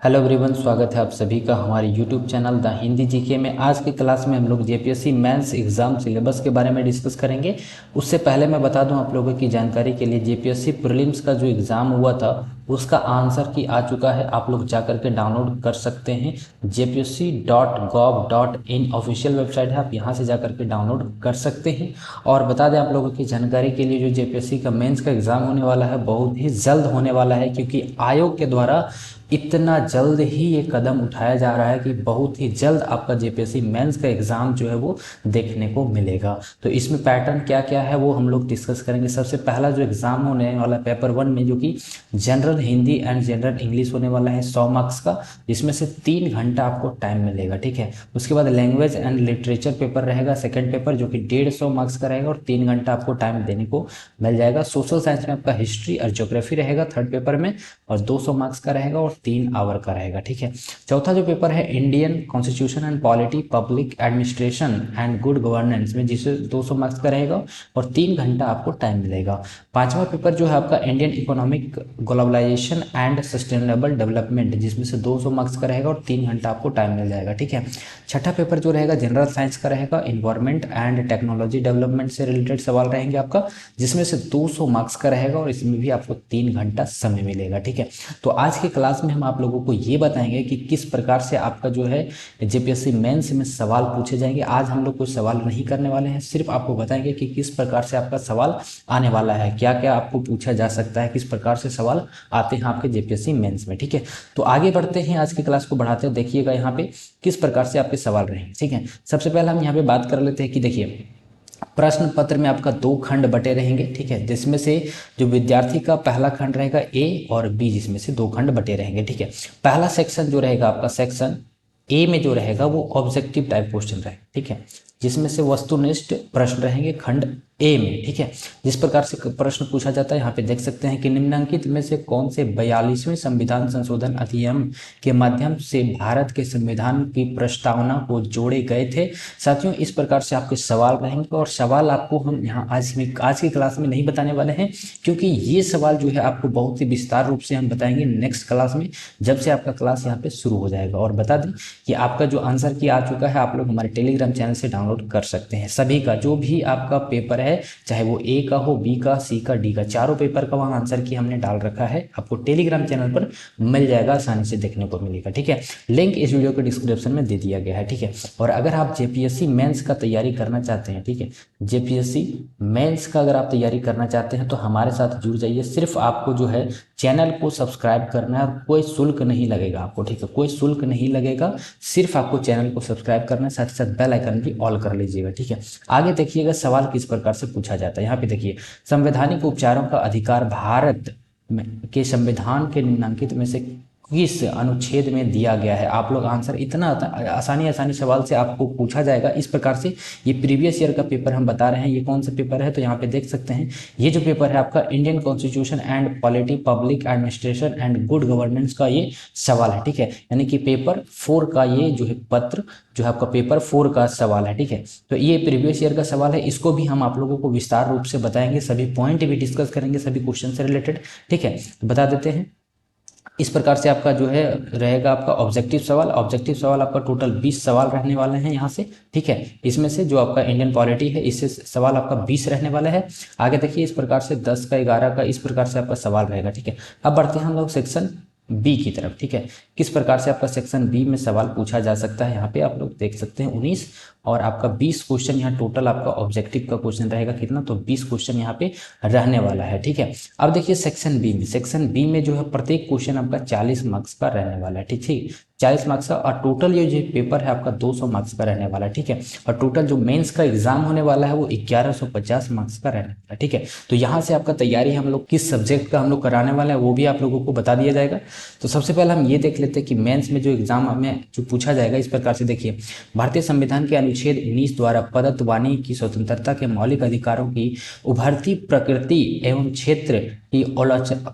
Hello everyone, स्वागत है आप सभी का हमारे YouTube channel the Hindi GK में। आज की क्लास में हम लोग जेपीएससी मेंस एग्जाम सिलेबस के बारे में डिस्कस करेंगे। उससे पहले मैं बता दूं आप लोगों की जानकारी के लिए, जेपीएससी प्रीलिम्स का जो एग्ज़ाम हुआ था उसका आंसर की आ चुका है। आप लोग जा करके डाउनलोड कर सकते हैं। jpsc.gov.in ऑफिशियल वेबसाइट है, आप यहाँ से जा करके डाउनलोड कर सकते हैं। और बता दें आप लोगों की जानकारी के लिए, जो जेपीएससी का मेंस का एग्ज़ाम होने वाला है बहुत ही जल्द होने वाला है, क्योंकि आयोग के द्वारा इतना जल्द ही ये कदम उठाया जा रहा है कि बहुत ही जल्द आपका जेपीएससी मेंस का एग्ज़ाम जो है वो देखने को मिलेगा। तो इसमें पैटर्न क्या क्या है वो हम लोग डिस्कस करेंगे। सबसे पहला जो एग्ज़ाम होने वाला है पेपर 1 में, जो कि general Hindi and general English होने वाला है 100 मार्क्स का, जिसमें से 3 घंटा आपको टाइम मिलेगा, ठीक है। उसके बाद लैंग्वेज एंड लिटरेचर पेपर रहेगा, सेकेंड पेपर, जो कि 150 मार्क्स का रहेगा और 3 घंटा आपको टाइम देने को मिल जाएगा। सोशल साइंस में आपका हिस्ट्री और ज्योग्राफी रहेगा थर्ड पेपर में, और 200 मार्क्स का रहेगा और 3 आवर का रहेगा, ठीक है। चौथा जो पेपर है Indian constitution and polity, public administration and good governance में, जिसे 200 मार्क्स का रहेगा और 3 घंटा आपको टाइम मिलेगा। पांचवा पेपर जो है आपका Indian economic globalisation and sustainable development, जिसमें से 200 मार्क्स का रहेगा और 3 घंटा आपको टाइम मिल जाएगा, ठीक है। छठा पेपर जो रहेगा जनरल साइंस का रहेगा, इन्वायरमेंट एंड टेक्नोलॉजी डेवलपमेंट से रिलेटेड सवाल रहेंगे आपका, जिसमें से 200 मार्क्स का रहेगा और इसमें भी आपको 3 घंटा समय मिलेगा, ठीक है। तो आज की क्लास में हम आप लोगों को ये बताएंगे कि किस प्रकार से आपका जो है जेपीएससी मेंस में सवाल पूछे जाएंगे। आज हम लोग कोई सवाल नहीं करने वाले हैं, सिर्फ आपको बताएंगे कि किस प्रकार से आपका सवाल आने वाला है, क्या क्या आपको पूछा जा सकता है, किस प्रकार से सवाल आते हैं आपके जेपीएससी मेंस में, ठीक है। तो आगे बढ़ते हैं, आज की क्लास को बढ़ाते हैं। देखिएगा यहाँ पे किस प्रकार से आपके सवाल रहेंगे, ठीक है। सबसे पहले हम यहाँ पे बात कर लेते हैं कि देखिए, प्रश्न पत्र में आपका 2 खंड बटे रहेंगे, ठीक है, जिसमें से जो विद्यार्थी का पहला खंड रहेगा ए और बी, जिसमें से 2 खंड बटे रहेंगे, ठीक है। पहला सेक्शन जो रहेगा आपका सेक्शन ए में जो रहेगा वो ऑब्जेक्टिव टाइप क्वेश्चन रहेगा, ठीक है, जिसमें से वस्तुनिष्ठ प्रश्न रहेंगे खंड ए में, ठीक है। जिस प्रकार से प्रश्न पूछा जाता है यहाँ पे देख सकते हैं कि निम्नलिखित में से कौन से 42वें संविधान संशोधन अधिनियम के माध्यम से भारत के संविधान की प्रस्तावना को जोड़े गए थे। साथियों, इस प्रकार से आपके सवाल रहेंगे और सवाल आपको हम यहाँ आज की क्लास में नहीं बताने वाले हैं, क्योंकि ये सवाल जो है आपको बहुत ही विस्तार रूप से हम बताएंगे नेक्स्ट क्लास में, जब से आपका क्लास यहाँ पे शुरू हो जाएगा। और बता दें कि आपका जो आंसर की आ चुका है, आप लोग हमारे टेलीग्राम चैनल से डाउनलोड कर सकते हैं। सभी का जो भी आपका पेपर है, चाहे वो ए का हो, बी का, सी का, डी का, चारों पेपर का वहाँ आंसर की हमने डाल रखा है, आपको टेलीग्राम चैनल पर मिल जाएगा, आसानी से देखने को मिलेगा, ठीक है। लिंक इस वीडियो के डिस्क्रिप्शन में दे दिया गया है, ठीक है। और अगर आप जेपीएससी मेंस का तैयारी करना चाहते हैं, ठीक है, जेपीएससी मेंस का अगर आप तैयारी करना चाहते हैं तो हमारे साथ जुड़ जाइए। सिर्फ आपको जो है चैनल को सब्सक्राइब करना है और कोई शुल्क नहीं लगेगा आपको, ठीक है, कोई शुल्क नहीं लगेगा, सिर्फ आपको चैनल को सब्सक्राइब करना है, साथ ही साथ बेल आइकन भी ऑल कर लीजिएगा, ठीक है। आगे देखिएगा सवाल किस प्रकार से पूछा जाता है। यहाँ पे देखिए, संवैधानिक उपचारों का अधिकार भारत के संविधान के निम्नलिखित में से किस अनुच्छेद में दिया गया है। आप लोग आंसर इतना आसानी सवाल से आपको पूछा जाएगा इस प्रकार से। ये प्रीवियस ईयर का पेपर हम बता रहे हैं, ये कौन सा पेपर है, तो यहाँ पे देख सकते हैं ये जो पेपर है आपका Indian constitution and polity, public administration and good governance का ये सवाल है, ठीक है। यानी कि पेपर 4 का ये जो है पत्र जो है आपका पेपर 4 का सवाल है, ठीक है। तो ये प्रीवियस ईयर का सवाल है, इसको भी हम आप लोगों को विस्तार रूप से बताएंगे, सभी पॉइंट भी डिस्कस करेंगे सभी क्वेश्चन से रिलेटेड, ठीक है। बता देते हैं इस प्रकार से आपका जो है रहेगा आपका ऑब्जेक्टिव सवाल। ऑब्जेक्टिव सवाल आपका टोटल 20 सवाल रहने वाले हैं यहाँ से, ठीक है। इसमें से जो आपका इंडियन पॉलिटी है, इससे सवाल आपका 20 रहने वाला है। आगे देखिए, इस प्रकार से 10 का, 11 का, इस प्रकार से आपका सवाल रहेगा, ठीक है। अब बढ़ते हैं हम लोग सेक्शन बी की तरफ, ठीक है। किस प्रकार से आपका सेक्शन बी में सवाल पूछा जा सकता है, यहाँ पे आप लोग देख सकते हैं 19 और आपका 20 क्वेश्चन यहाँ टोटल आपका ऑब्जेक्टिव का क्वेश्चन रहेगा कितना, तो 20 क्वेश्चन यहाँ पे रहने वाला है, ठीक है। अब देखिए सेक्शन बी में, सेक्शन बी में जो है प्रत्येक क्वेश्चन आपका 40 मार्क्स का रहने वाला है, ठीक है, 40 मार्क्स का। और टोटल ये जो पेपर है आपका 200 मार्क्स का रहने वाला है, ठीक है। और टोटल जो मेंस का एग्जाम होने वाला है वो 1150 मार्क्स का रहने वाला है, ठीक है। तो यहाँ से आपका तैयारी हम लोग किस सब्जेक्ट का हम लोग कराने वाला है वो भी आप लोगों को बता दिया जाएगा। तो सबसे पहले हम ये देख लेते हैं कि मेंस में जो एग्जाम हमें जो पूछा जाएगा, इस प्रकार से देखिए, भारतीय संविधान के अनुच्छेद 19 द्वारा प्रदत्त वाणी की स्वतंत्रता के मौलिक अधिकारों की उभरती प्रकृति एवं क्षेत्र की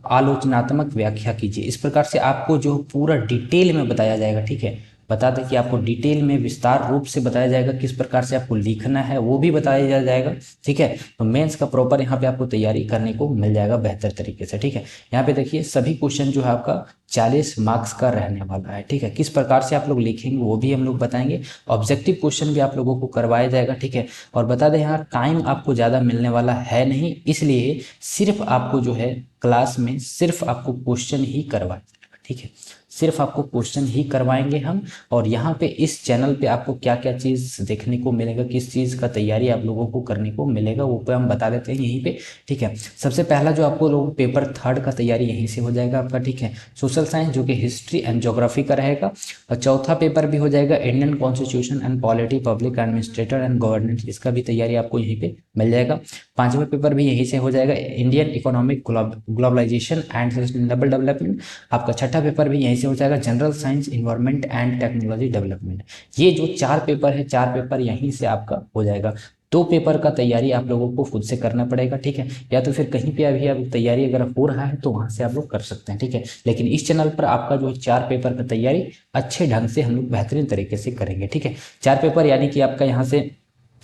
आलोचनात्मक व्याख्या कीजिए। इस प्रकार से आपको जो पूरा डिटेल में बताया जाएगा, ठीक है, बता दें कि आपको डिटेल में विस्तार रूप से बताया जाएगा, किस प्रकार से आपको लिखना है वो भी बताया जाएगा। ठीक है, तो मेंस का प्रॉपर यहाँ पे आपको तैयारी करने को मिल जाएगा बेहतर तरीके से। ठीक है, यहाँ पे देखिए सभी क्वेश्चन जो है आपका 40 मार्क्स का रहने वाला है। ठीक है, किस प्रकार से आप लोग लिखेंगे वो भी हम लोग बताएंगे, ऑब्जेक्टिव क्वेश्चन भी आप लोगों को करवाया जाएगा। ठीक है, और बता दें यहाँ टाइम आपको ज़्यादा मिलने वाला है नहीं, इसलिए सिर्फ आपको जो है क्लास में सिर्फ आपको क्वेश्चन ही करवाए। ठीक है, सिर्फ आपको क्वेश्चन ही करवाएंगे हम। और यहाँ पे इस चैनल पे आपको क्या क्या चीज़ देखने को मिलेगा, किस चीज़ का तैयारी आप लोगों को करने को मिलेगा वो पे हम बता देते हैं यहीं पे। ठीक है, सबसे पहला जो आपको लोग पेपर 3 का तैयारी यहीं से हो जाएगा आपका। ठीक है, सोशल साइंस जो कि हिस्ट्री एंड ज्योग्राफी का रहेगा। और चौथा पेपर भी हो जाएगा Indian constitution and polity, public administrator and governance, इसका भी तैयारी आपको यहीं पे मिल जाएगा। 5वां पेपर भी यहीं से हो जाएगा, Indian economic globalisation and sustainable development. आपका 6ठा पेपर भी यहीं से हो जाएगा, general science, environment and technology development. ये जो 4 पेपर है, 4 पेपर यहीं से आपका हो जाएगा। 2 पेपर का तैयारी आप लोगों को खुद से करना पड़ेगा। ठीक है, या तो फिर कहीं पे अभी आप तैयारी अगर हो रहा है तो वहाँ से आप लोग कर सकते हैं। ठीक है, लेकिन इस चैनल पर आपका जो है 4 पेपर का तैयारी अच्छे ढंग से हम लोग बेहतरीन तरीके से करेंगे। ठीक है, 4 पेपर यानी कि आपका यहाँ से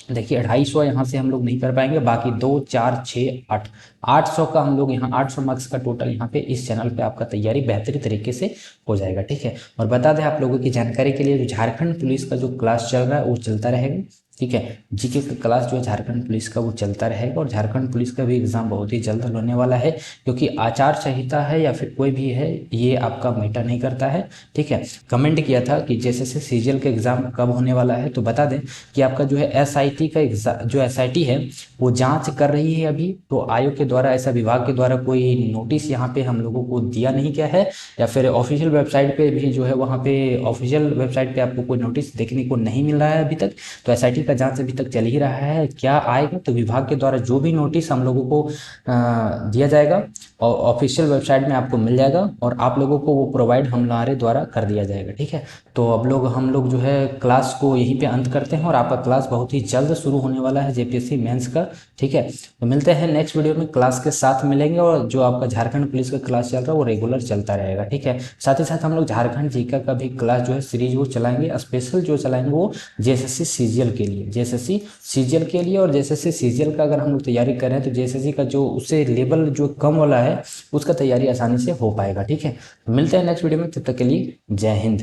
देखिए 250 यहाँ से हम लोग नहीं कर पाएंगे, बाकी 2, 4, 6, 8, 800 का हम लोग यहाँ 800 मार्क्स का टोटल यहाँ पे इस चैनल पे आपका तैयारी बेहतरीन तरीके से हो जाएगा। ठीक है, और बता दें आप लोगों की जानकारी के लिए, जो झारखंड पुलिस का जो क्लास चल रहा है वो चलता रहेगा। ठीक है, जीके का क्लास जो है झारखंड पुलिस का वो चलता रहेगा, और झारखंड पुलिस का भी एग्जाम बहुत ही जल्द होने वाला है, क्योंकि आचार संहिता है या फिर कोई भी है ये आपका मैटर नहीं करता है। ठीक है, कमेंट किया था कि जैसे सीजीएल का एग्जाम कब होने वाला है, तो बता दें कि आपका जो है एसआईटी का एग्जाम, जो एसआईटी है वो जांच कर रही है अभी, तो आयोग के द्वारा, ऐसा विभाग के द्वारा कोई नोटिस यहाँ पे हम लोगों को दिया नहीं गया है, या फिर ऑफिशियल वेबसाइट पे भी जो है वहाँ पे ऑफिशियल वेबसाइट पे आपको कोई नोटिस देखने को नहीं मिल रहा है अभी तक। तो एसआईटी का जांच अभी तक चल ही रहा है, क्या आएगा तो विभाग के द्वारा जो भी नोटिस हम लोगों को दिया जाएगा और ऑफिशियल वेबसाइट में आपको मिल जाएगा, और आप लोगों को वो प्रोवाइड हमारे द्वारा कर दिया जाएगा। ठीक है, तो अब हम लोग जो है क्लास को यहीं पे अंत करते हैं, और आपका क्लास बहुत ही जल्द शुरू होने वाला है जेपीएससी मेंस का। ठीक है, तो मिलते हैं नेक्स्ट वीडियो में, क्लास के साथ मिलेंगे, और जो आपका झारखंड पुलिस का क्लास चल रहा है वो रेगुलर चलता रहेगा। ठीक है, साथ ही साथ हम लोग झारखंड जीके का भी क्लास जो है सीरीज वो चलाएंगे, स्पेशल जो चलाएंगे वो जेएसएससी सीजीएल के लिए, जेएसएससी सीजीएल के लिए। और जेएसएससी सीजीएल का अगर हम लोग तैयारी कर रहे हैं तो जेएसएससी का जो उससे लेवल जो कम वाला है उसका तैयारी आसानी से हो पाएगा। ठीक है, मिलते हैं नेक्स्ट वीडियो में, तब तक के लिए जय हिंद।